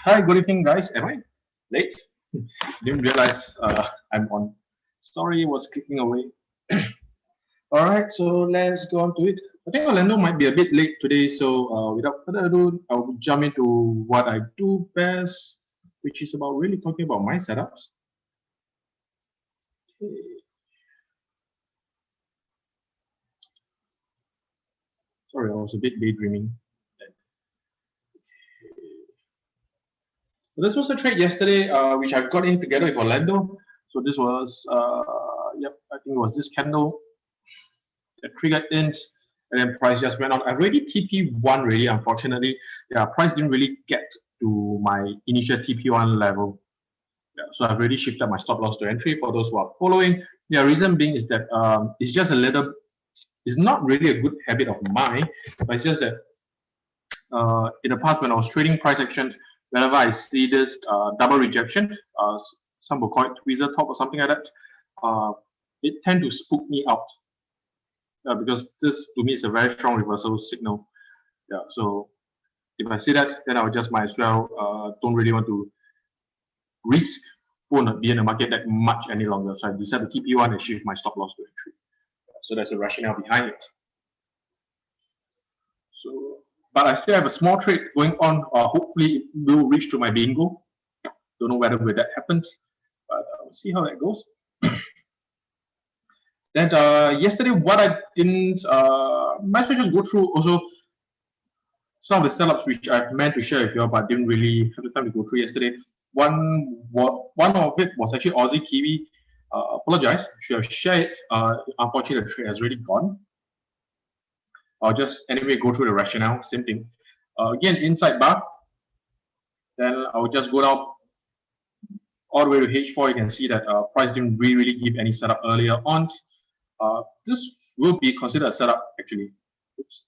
Hi, good evening, guys. Am I late? Didn't realize I'm on. Sorry, was clicking away. All right, so let's go on to it. I think Orlando might be a bit late today, so without further ado, I'll jump into what I do best, which is about really talking about my setups. Okay. Sorry, I was a bit daydreaming. This was a trade yesterday, which I've got in together with Orlando. So this was, yep, I think it was this candle that triggered in, and then price just went on. I already TP1 really, unfortunately. Yeah, price didn't really get to my initial TP1 level. Yeah, so I've already shifted my stop loss to entry for those who are following. The reason being is that it's just a little, it's not really a good habit of mine, but it's just that in the past when I was trading price actions, whenever I see this double rejection, some will call it tweezer top or something like that, it tend to spook me out. Because this to me is a very strong reversal signal. Yeah, so if I see that, then I will just might as well don't really want to risk won't be in the market that much any longer. So I decided to TP1 and shift my stop loss to entry. So that's the rationale behind it. So, but I still have a small trade going on. Hopefully, it will reach to my bingo. Don't know whether that happens, but we'll see how that goes. Then yesterday, what I didn't, might as well just go through also some of the setups which I've meant to share with you, but didn't really have the time to go through yesterday. One of it was actually Aussie Kiwi. Apologize, should have shared it. Unfortunately, the trade has already gone. I'll just anyway go through the rationale. Same thing. Again, inside bar. Then I'll just go down all the way to H4. You can see that price didn't really give any setup earlier on. This will be considered a setup actually. Oops,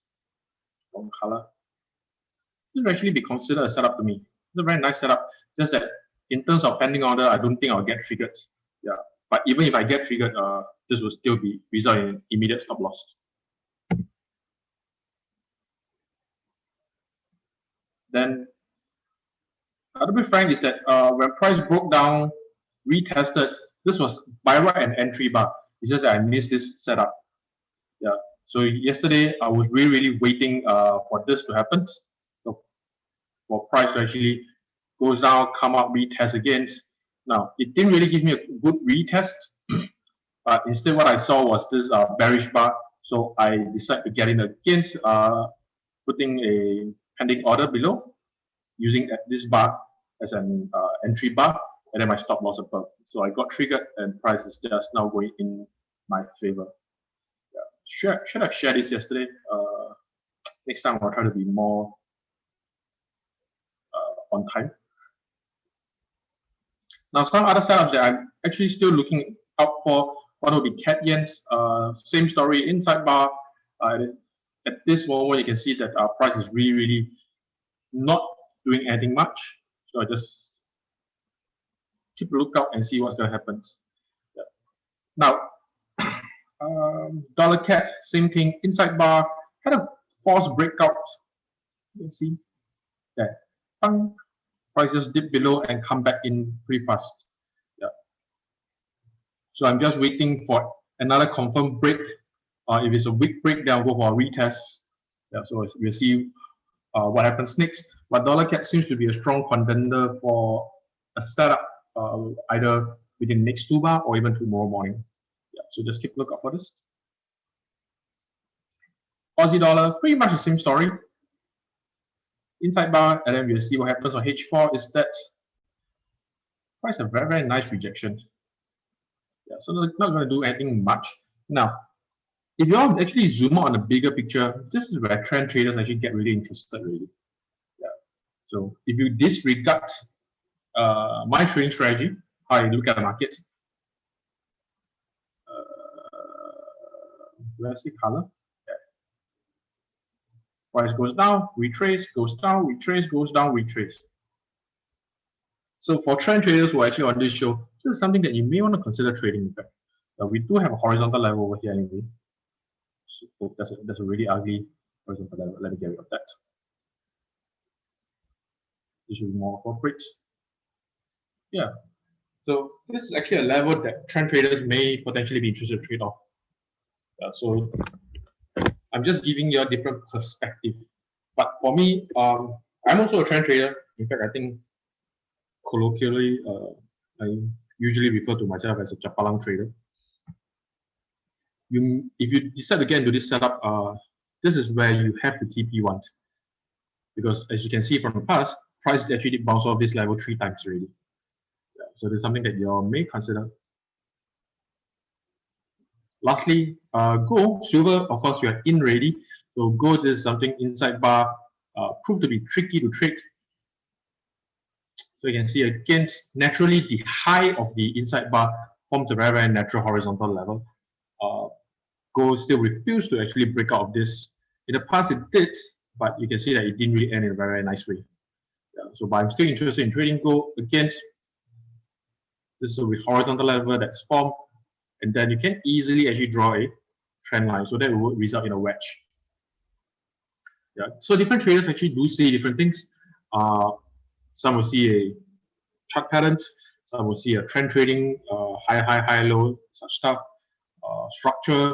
wrong color. This will actually be considered a setup to me. It's a very nice setup. Just that in terms of pending order, I don't think I'll get triggered. Yeah, but even if I get triggered, this will still be result in immediate stop loss. Then, to be frank, is that when price broke down, retested, this was buy right and entry bar. It's just that I missed this setup. Yeah. So yesterday I was really waiting for this to happen. So for price to actually goes down, come up, retest again. Now it didn't really give me a good retest. Instead, what I saw was this bearish bar. So I decided to get in again, putting a pending order below, using this bar as an entry bar, and then my stop loss above. So I got triggered, and price is just now going in my favor. Yeah. Should I share this yesterday? Next time I'll try to be more on time. Now, some other setups that I'm actually still looking out for. One will be Cat Yens. Same story, inside bar. At this moment, you can see that our price is really not doing anything much. So I just keep a lookout and see what's going to happen. Yeah. Now, dollar cat, same thing, inside bar, had a false breakout. You can see that. Prices dip below and come back in pretty fast. Yeah. So I'm just waiting for another confirmed break. If it's a weak break, then I'll go for a retest. Yeah, so we'll see what happens next. But dollar cat seems to be a strong contender for a setup either within next 2 bar or even tomorrow morning. Yeah, so just keep a lookout for this. Aussie dollar, pretty much the same story. Inside bar, and then we'll see what happens on H4 is that price a very nice rejection. Yeah, so they're not going to do anything much. Now, if you all actually zoom out on the bigger picture, this is where trend traders actually get really interested, really. Yeah. So if you disregard my trading strategy, how I look at the market, where's the color? Yeah. Price goes down, retrace, goes down, retrace, goes down, retrace. So for trend traders who are actually on this show, this is something that you may want to consider trading. In fact, we do have a horizontal level over here anyway. So that's a really ugly horizontal level. Let me get rid of that. This should be more appropriate. Yeah. So this is actually a level that trend traders may potentially be interested to trade off. So I'm just giving you a different perspective. But for me, I'm also a trend trader. In fact, I think colloquially, I usually refer to myself as a chapalang trader. If you decide to get into this setup, this is where you have to TP1, because as you can see from the past, price actually did bounce off this level 3 times already. Yeah, so there's something that you may consider. Lastly, gold, silver, of course, you are in ready. So gold is something inside bar, proved to be tricky to trade. So you can see again, naturally the high of the inside bar forms a very, very natural horizontal level. Gold still refused to actually break out of this. In the past it did, but you can see that it didn't really end in a very, very nice way. Yeah, so but I'm still interested in trading gold against this is a horizontal level that's formed, and then you can easily actually draw a trend line. So that will result in a wedge. Yeah. So different traders actually do see different things. Some will see a chart pattern, some will see a trend trading, high, low, such stuff, structure.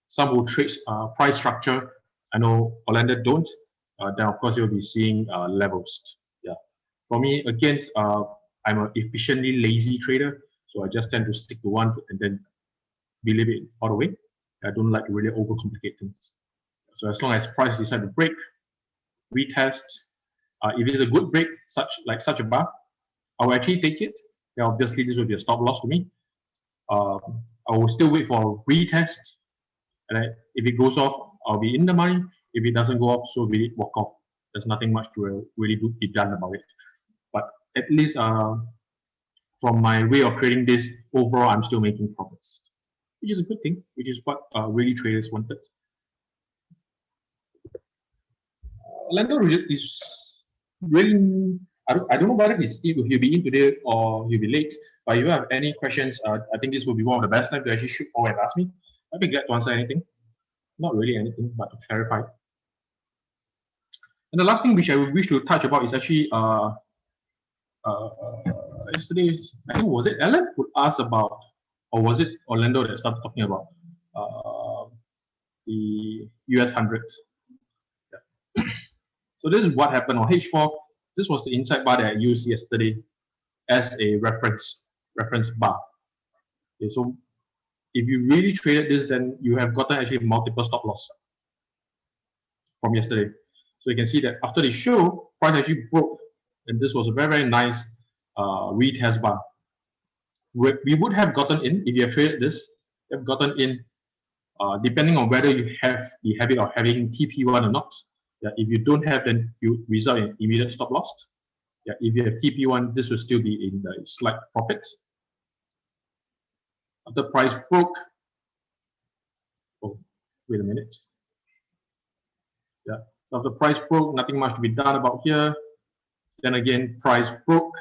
Some will trade price structure. I know Orlando don't. Then of course you'll be seeing levels. Yeah. For me, again, I'm an efficiently lazy trader, so I just tend to stick to one and then believe it all the way. I don't like to really overcomplicate things. So as long as price decide to break, retest, if it's a good break, such a bar, I will actually take it. Then obviously this will be a stop loss to me. I will still wait for a retest, and if it goes off, I'll be in the money. If it doesn't go off, so will it walk off. There's nothing much to really be done about it. But at least from my way of trading this, overall, I'm still making profits, which is a good thing, which is what really traders wanted. Orlando is really, I don't know whether he'll be in today or he'll be late, but if you have any questions, I think this will be one of the best times to actually shoot forward and ask me. I'd be glad to answer anything. Not really anything, but to clarify. And the last thing which I wish to touch about is actually yesterday, I think was it Alan who asked about, or was it Orlando that started talking about the US hundreds? Yeah. So this is what happened on H4. This was the inside bar that I used yesterday as a reference bar. Okay, so if you really traded this, then you have gotten actually multiple stop loss from yesterday. So you can see that after the show, price actually broke, and this was a very, very nice retest bar. We would have gotten in if you have traded this. You have gotten in depending on whether you have the habit of having TP1 or not. Yeah, if you don't have, then you result in immediate stop loss. Yeah, if you have TP1, this will still be in the slight profit. After price broke, oh, wait a minute. Yeah, after price broke, nothing much to be done about here. Then again, price broke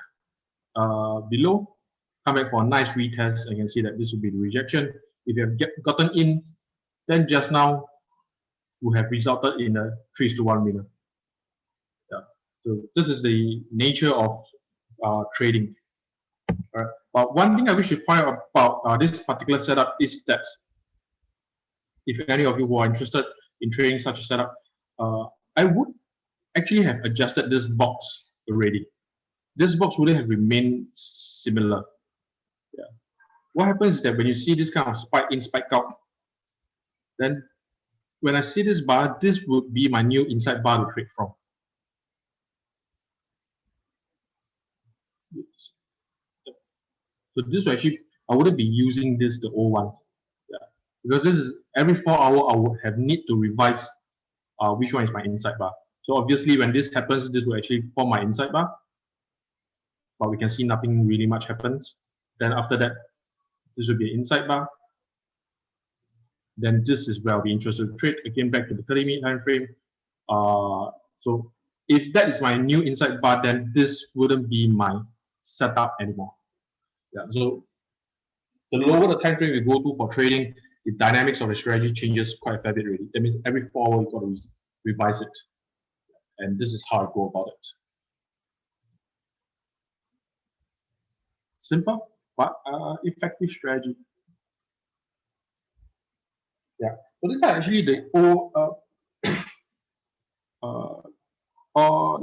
below, come back for a nice retest, and you can see that this will be the rejection. If you have gotten in, then just now would have resulted in a 3-to-1 winner. Yeah. So this is the nature of trading. But one thing I wish to point out about this particular setup is that if any of you who are interested in trading such a setup, I would actually have adjusted this box already. This box wouldn't have remained similar. Yeah. What happens is that when you see this kind of spike in, spike out, then when I see this bar, this would be my new inside bar to trade from. So this will actually, I wouldn't be using this, the old one. Yeah. Because this is every 4 hours, I would have need to revise which one is my inside bar. So obviously when this happens, this will actually form my inside bar. But we can see nothing really much happens. Then after that, this will be an inside bar. Then this is where I'll be interested to trade. Again, back to the 30-minute time frame. So if that is my new inside bar, then this wouldn't be my setup anymore. Yeah, so the lower the time frame you go to for trading, the dynamics of the strategy changes quite a fair bit really. That means every 4 hours you got to revise it. And this is how I go about it. Simple but effective strategy. Yeah. So these are actually the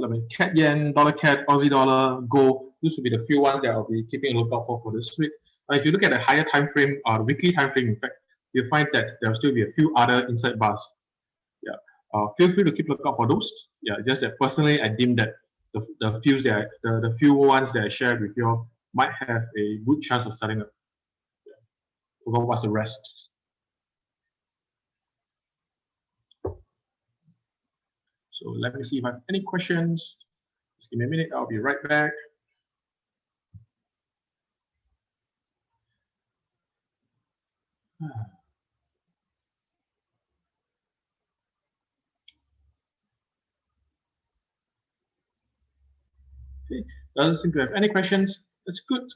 let me CAD yen, dollar CAD, Aussie dollar, gold. This will be the few ones that I'll be keeping a lookout for this week. If you look at the higher time frame, weekly time frame, in fact, you'll find that there'll still be a few other inside bars. Yeah. Feel free to keep lookout for those. Yeah. Just that personally, I deem that the few ones that I shared with you all might have a good chance of starting up. Yeah. Forgot what's the rest. So let me see if I have any questions. Just give me a minute. I'll be right back. Okay. Doesn't seem to have any questions. That's good.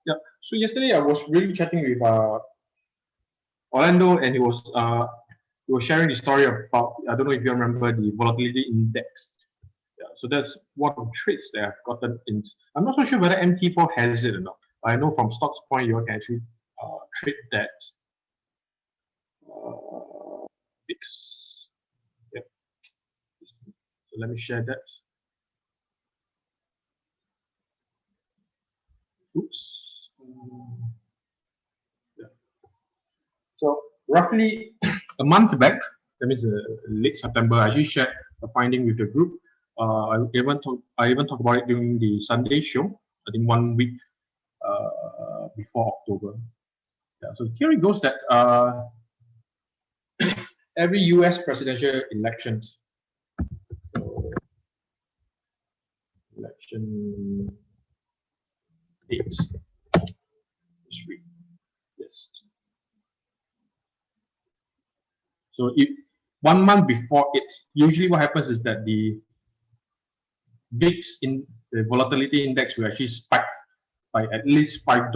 Yeah. So yesterday I was really chatting with Orlando, and he was sharing the story about, I don't know if you remember, the volatility index. Yeah. So that's one of the trades that I've gotten in. I'm not so sure whether MT4 has it or not. I know from stocks point you can actually trade that. VIX. Yep. So let me share that. Oops. Yeah. So roughly a month back, that means late September, I actually shared a finding with the group. I even talked about it during the Sunday show. I think 1 week before October. Yeah. So the theory goes that every US presidential elections, so election dates, history, yes. So if 1 month before it, usually what happens is that the VIX in the volatility index will actually spike by at least $5.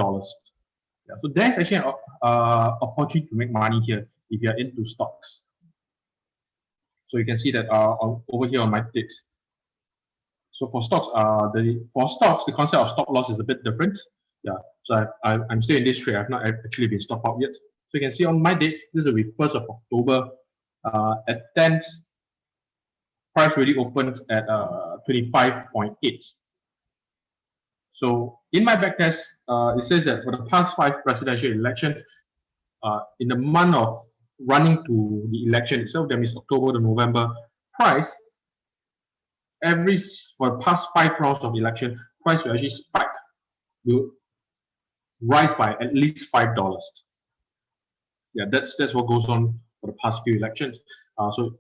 Yeah, so there's actually an opportunity to make money here if you're into stocks. So you can see that over here on my dates. So for stocks, the concept of stop loss is a bit different. Yeah. So I'm still in this trade. I've not actually been stopped out yet. So you can see on my dates, this will be 1st of October. At 10th, price really opened at 25.8. So in my backtest, it says that for the past 5 presidential elections, in the month of running to the election itself, that means October to November, price for the past 5 rounds of election, price will actually spike, will rise by at least $5. Yeah, that's what goes on for the past few elections. So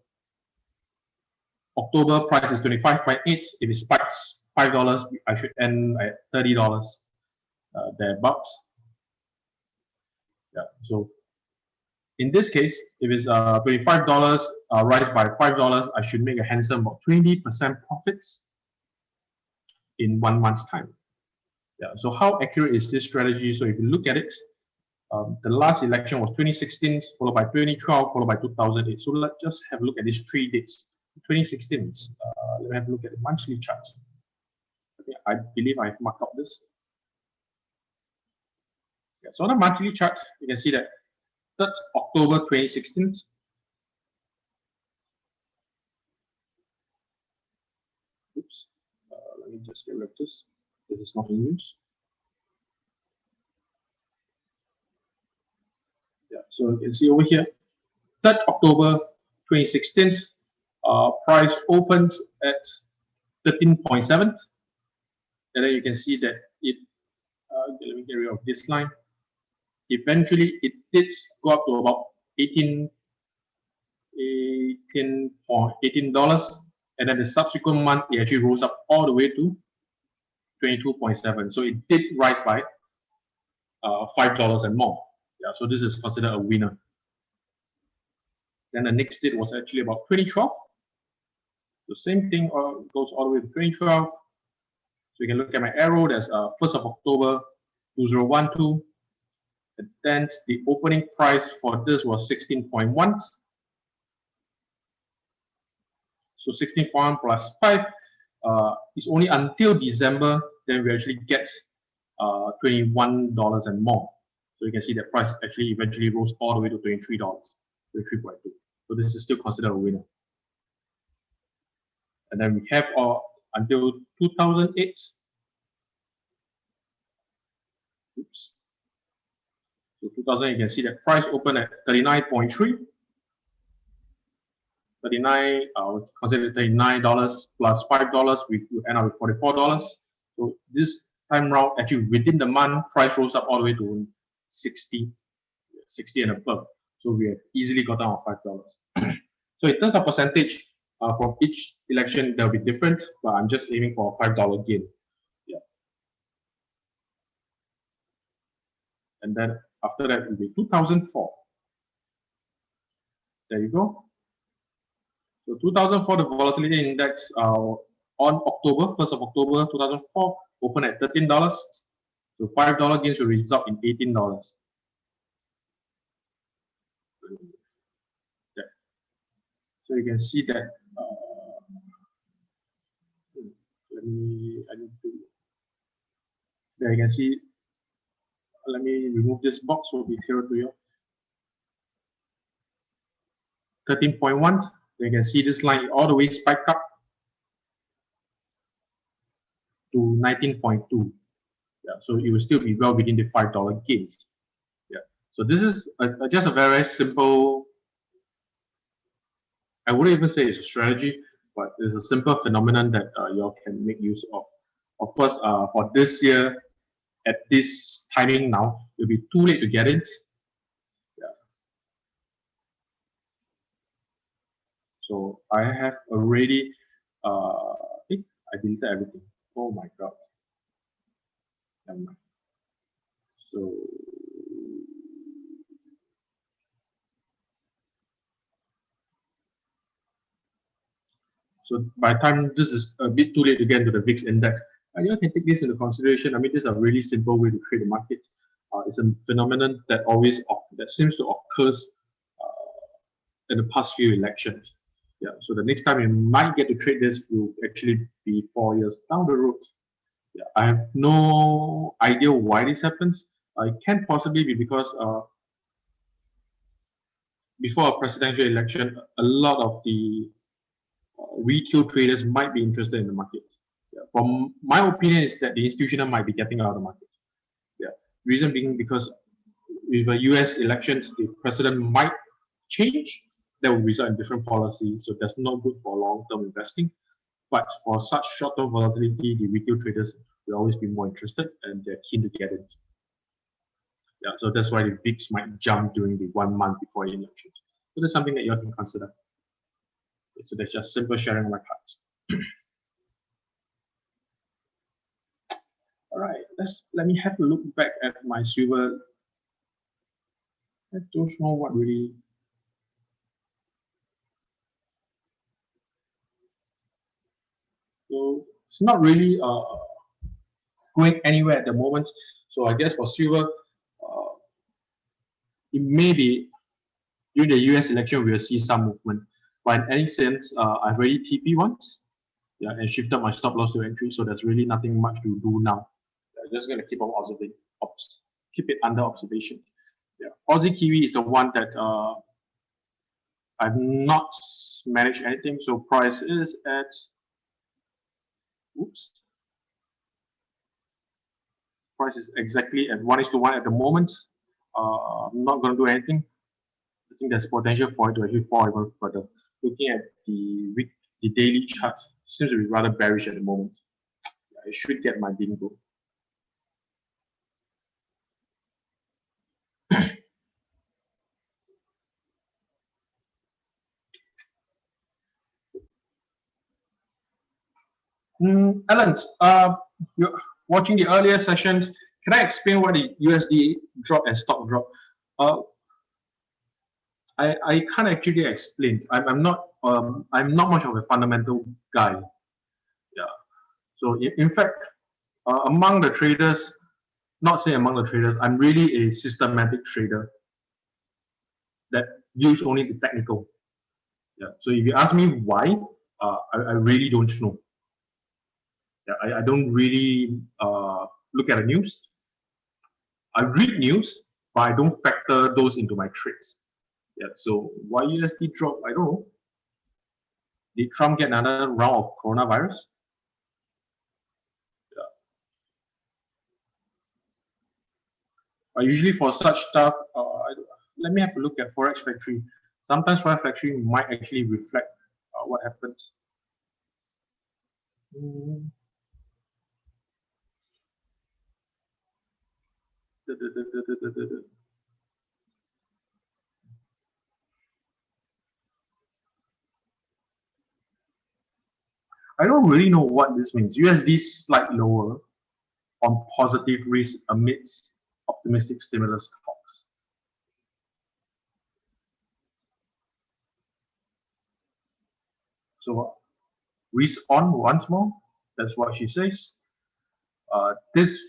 October price is 25.8. If it spikes $5, I should end at $30 thereabouts. Yeah, so in this case, if it's $25 rise by $5, I should make a handsome about 20% profits in 1 month's time. Yeah. So how accurate is this strategy? So if you look at it, the last election was 2016, followed by 2012, followed by 2008. So let's just have a look at these 3 dates. 2016. Let me have a look at the monthly chart. Okay, I believe I've marked up this. Yeah, so on the monthly chart, you can see that 3rd October 2016. Oops. Let me just get rid of this. This is not in use. Yeah, so you can see over here, 3rd October 2016, price opened at 13.7, and then you can see that it, let me get rid of this line. Eventually, it did go up to about $18, and then the subsequent month, it actually rose up all the way to 22.7. So it did rise by $5 and more. Yeah, so this is considered a winner. Then the next date was actually about 2012. The same thing goes all the way to 2012. So you can look at my arrow. That's 1st of October 2012. And then the opening price for this was 16.1. So 16.1 plus 5 is only until December, then we actually get $21 and more. So you can see that price actually eventually rose all the way to $23, 23.2. So this is still considered a winner. And then we have until 2008. Oops. So 2000, you can see that price opened at 39.3. 39, consider $39 plus $5, we would end up with $44. So this time round, actually within the month, price rose up all the way to 60 and above. So we have easily gotten our $5. So in terms of percentage, from each election, they'll be different, but I'm just aiming for a $5 gain. Yeah. And then after that, it will be 2004. There you go. So 2004, the volatility index on October, 1st of October 2004, opened at $13. So $5 gains will result in $18. Yeah. So you can see that. There you can see. Let me remove this box so it'll be clearer to you. 13.1. You can see this line all the way spiked up to 19.2. Yeah, so it will still be well within the $5 gains. Yeah, so this is just a very simple. I wouldn't even say it's a strategy, but it's a simple phenomenon that you all can make use of. Of course, for this year, at this timing now, it'll be too late to get in. Yeah. So I have already. I deleted everything. Oh my god. Never mind. So by the time this is a bit too late to get into the VIX index, you can take this into consideration. I mean, this is a really simple way to trade the market. It's a phenomenon that seems to occur in the past few elections. Yeah. So the next time you might get to trade this will actually be 4 years down the road. Yeah. I have no idea why this happens. It can possibly be because before a presidential election, a lot of the retail traders might be interested in the market. Yeah. From my opinion is that the institutional might be getting out of the market. Yeah. Reason being because with a US elections, the president might change. That will result in different policy. So that's not good for long-term investing. But for such short-term volatility, the retail traders will always be more interested and they're keen to get it. Yeah. So that's why the VIX might jump during the 1 month before the elections. So that's something that you can consider. So that's just simple sharing of my cards. All right, let me have a look back at my silver. I don't know what really. So it's not really going anywhere at the moment. So I guess for silver, it may be during the US election we'll see some movement. But in any sense, I've already TP once, yeah, and shifted my stop loss to entry. So there's really nothing much to do now. I'm just gonna keep on observing, keep it under observation. Yeah, Aussie Kiwi is the one that I've not managed anything. So price is at, oops, price is exactly at 1:1 at the moment. I'm not going to do anything. I think there's potential for it to actually fall even further. Looking at the daily chart, seems to be rather bearish at the moment. I should get my bingo. Alan, you're watching the earlier sessions. Can I explain what the USD drop and stock drop? I can't actually explain. I'm not much of a fundamental guy. Yeah. So in fact, among the traders, not say among the traders, I'm really a systematic trader that views only the technical. Yeah. So if you ask me why, I really don't know. Yeah, I don't really look at the news. I read news, but I don't factor those into my trades. Yeah, so why USD drop? I don't know. Did Trump get another round of coronavirus? Yeah. Usually for such stuff, let me have a look at Forex Factory. Sometimes Forex Factory might actually reflect what happens. Mm. I don't really know what this means. USD slight lower on positive risk amidst optimistic stimulus talks. So risk on once more. That's what she says. This,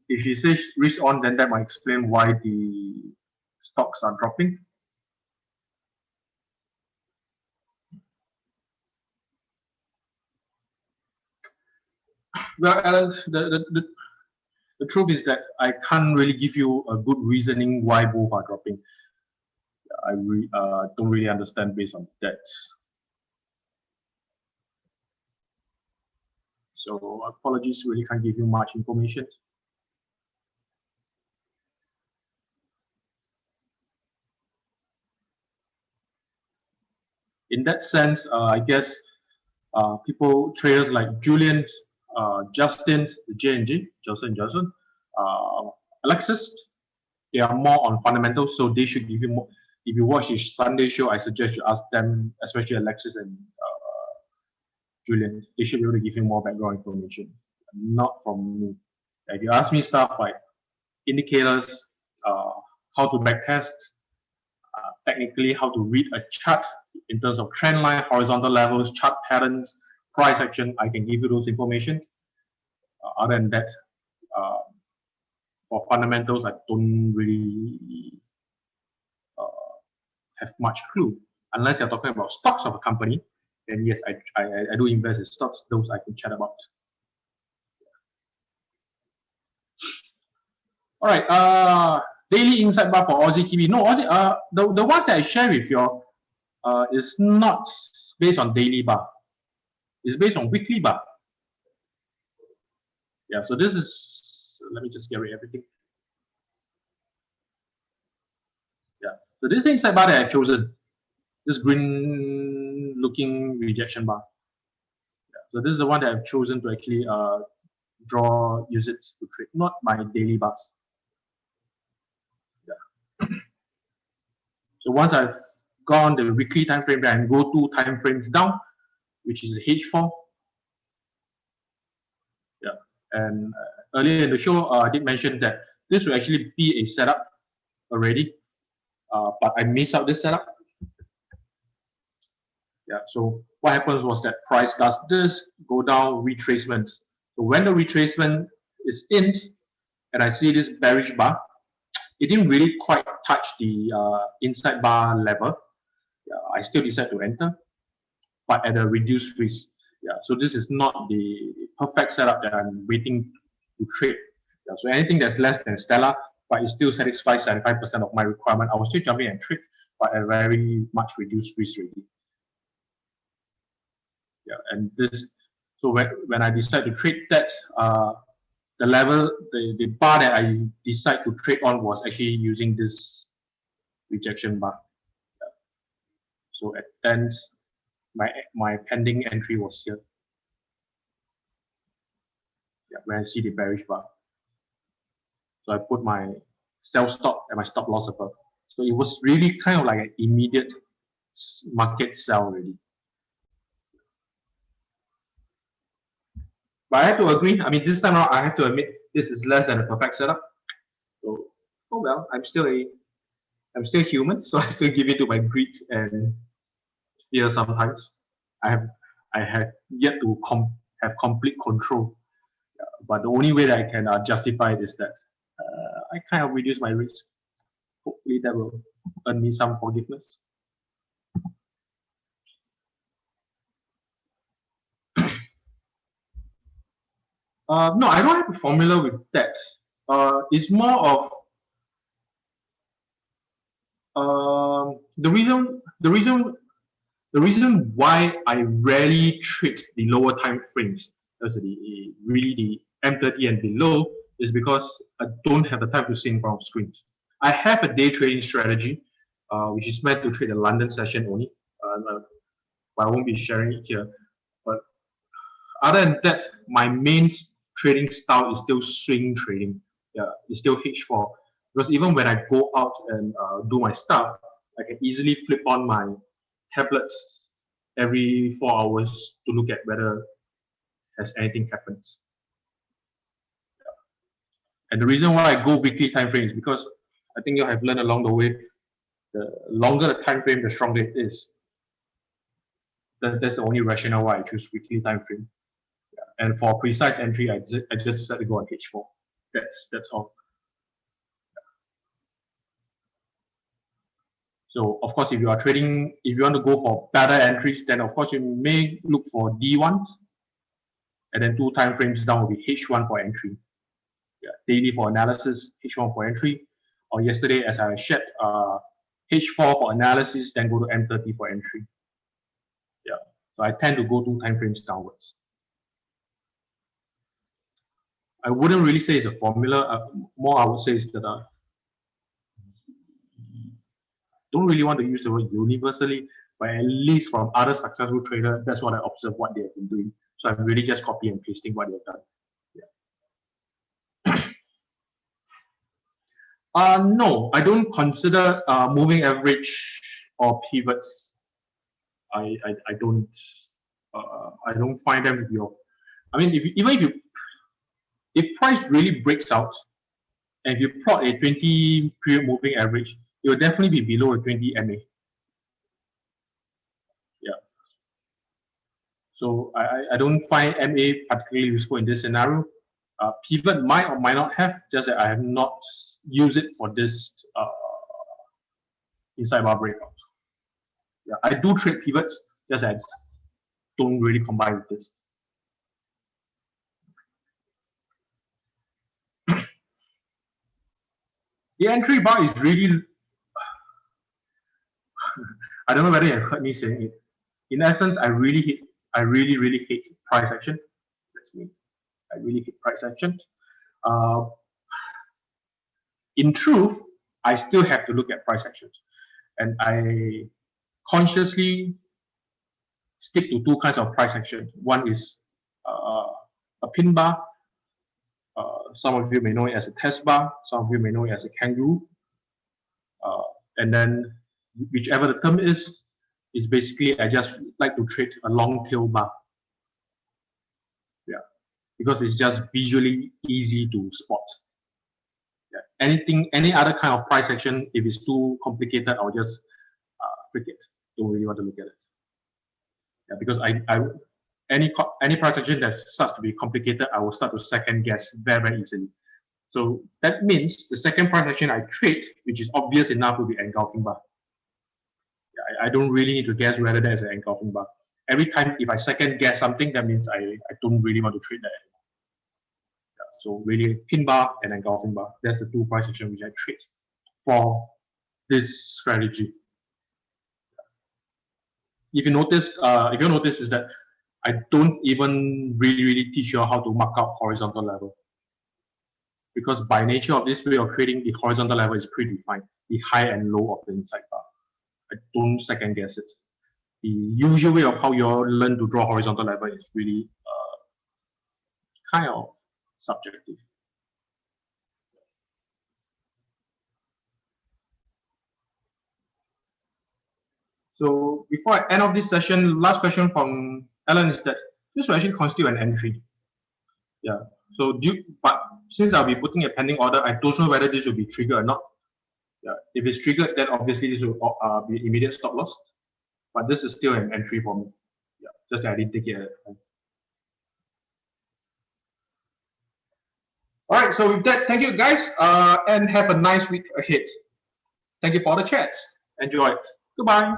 if she says risk on, then that might explain why the stocks are dropping. Well, Alan, the truth is that I can't really give you a good reasoning why both are dropping. I don't really understand based on that. So apologies, really can't give you much information. In that sense, I guess people, traders like Julian, Justin, J&G, Johnson, Alexis, they are more on fundamentals, so they should give you more. If you watch his Sunday show, I suggest you ask them, especially Alexis and Julian. They should be able to give you more background information, not from me. If you ask me stuff like indicators, how to backtest, technically how to read a chart in terms of trend line, horizontal levels, chart patterns, price action, I can give you those information. Other than that, uh, for fundamentals, I don't really have much clue. Unless you're talking about stocks of a company, then yes, I do invest in stocks. Those I can chat about. All right. Daily insight bar for Aussie TV. No, Aussie. The ones that I share with you is not based on daily bar. It's based on weekly bar. Yeah. So this is. Let me just get rid of everything. Yeah. So this is the insight bar that I've chosen. This green looking rejection bar. Yeah. So this is the one that I've chosen to actually use it to trade, not my daily bars. Yeah. So once I've gone the weekly time frame, then I go 2 time frames down, which is H4. Yeah. And earlier in the show, I did mention that this will actually be a setup already, but I missed out this setup. Yeah. So what happens was that price does this, go down, retracement. So when the retracement is in, and I see this bearish bar, it didn't really quite touch the inside bar level. Yeah, I still decide to enter, but at a reduced risk. Yeah, so this is not the perfect setup that I'm waiting to trade. Yeah, so anything that's less than stellar, but it still satisfies 75% of my requirement, I will still jump in and trade, but at very much reduced risk already. Yeah, and this, so when I decide to trade that, the level, the bar that I decide to trade on was actually using this rejection bar. Yeah. So at 10, my pending entry was here. Yeah, when I see the bearish bar. So I put my sell stop and my stop loss above. So it was really kind of like an immediate market sell already. But I have to agree. I mean, this time around, I have to admit this is less than a perfect setup. So, oh well, I'm still human, so I still give it to my greed and fear sometimes. I have yet to have complete control. But the only way that I can justify it is that I kind of reduce my risk. Hopefully, that will earn me some forgiveness. No, I don't have a formula with that. It's more of the reason why I rarely trade the lower time frames, as really the M30 and below, is because I don't have the time to sit in front of screens. I have a day trading strategy, which is meant to trade the London session only. But I won't be sharing it here. But other than that, my main trading style is still swing trading. Yeah, it's still H4. Because even when I go out and do my stuff, I can easily flip on my tablets every 4 hours to look at whether has anything happened. And the reason why I go weekly time frame is because I think you have learned along the way, the longer the time frame, the stronger it is. That's the only rationale why I choose weekly time frame. Yeah. And for precise entry, I just decided to go on H4. That's all. So of course, if you are trading, if you want to go for better entries, then of course you may look for D1s, and then 2 time frames down will be H1 for entry. Yeah, daily for analysis, H1 for entry. Or yesterday, as I shared, H4 for analysis, then go to M30 for entry. Yeah, so I tend to go 2 time frames downwards. I wouldn't really say it's a formula. More I would say is that don't really want to use the word universally, but at least from other successful traders, that's what I observe what they have been doing. So I'm really just copy and pasting what they've done. Yeah. No, I don't consider moving average or pivots. I don't find them to be. I mean, if price really breaks out, and if you plot a 20 period moving average, it will definitely be below a 20 MA. Yeah. So I don't find MA particularly useful in this scenario. Pivot might or might not have, just that I have not used it for this inside bar breakout. Yeah, I do trade pivots, just that I don't really combine with this. The entry bar is really, I don't know whether you have heard me saying it. In essence, I really hate price action. That's me. I really hate price action. In truth, I still have to look at price actions, and I consciously stick to 2 kinds of price action. One is a pin bar. Some of you may know it as a test bar. Some of you may know it as a kangaroo. And then whichever the term is basically I just like to trade a long tail bar. Yeah, because it's just visually easy to spot. Yeah. Any other kind of price action, if it's too complicated, I'll just freak it. Don't really want to look at it. Yeah, because any price action that starts to be complicated, I will start to second guess very easily. So that means the second price action I trade, which is obvious enough, will be engulfing bar. Yeah, I don't really need to guess whether that is an engulfing bar. Every time if I second guess something, that means I don't really want to trade that anymore. Yeah, so really pin bar and engulfing bar. That's the 2 price action which I trade for this strategy. If you notice is that I don't even really teach you how to mark out horizontal level. Because by nature of this way of trading, the horizontal level is predefined, the high and low of the inside bar. I don't second guess it. The usual way of how you all learn to draw horizontal level is really kind of subjective. So before I end off this session, last question from Alan is that this will actually constitute an entry. Yeah. So but since I'll be putting a pending order, I don't know whether this will be triggered or not. Yeah. If it's triggered, then obviously this will be immediate stop loss. But this is still an entry for me. Yeah. Just that I didn't take it at the time. All right. So with that, thank you guys, and have a nice week ahead. Thank you for the chats. Enjoy it. Goodbye.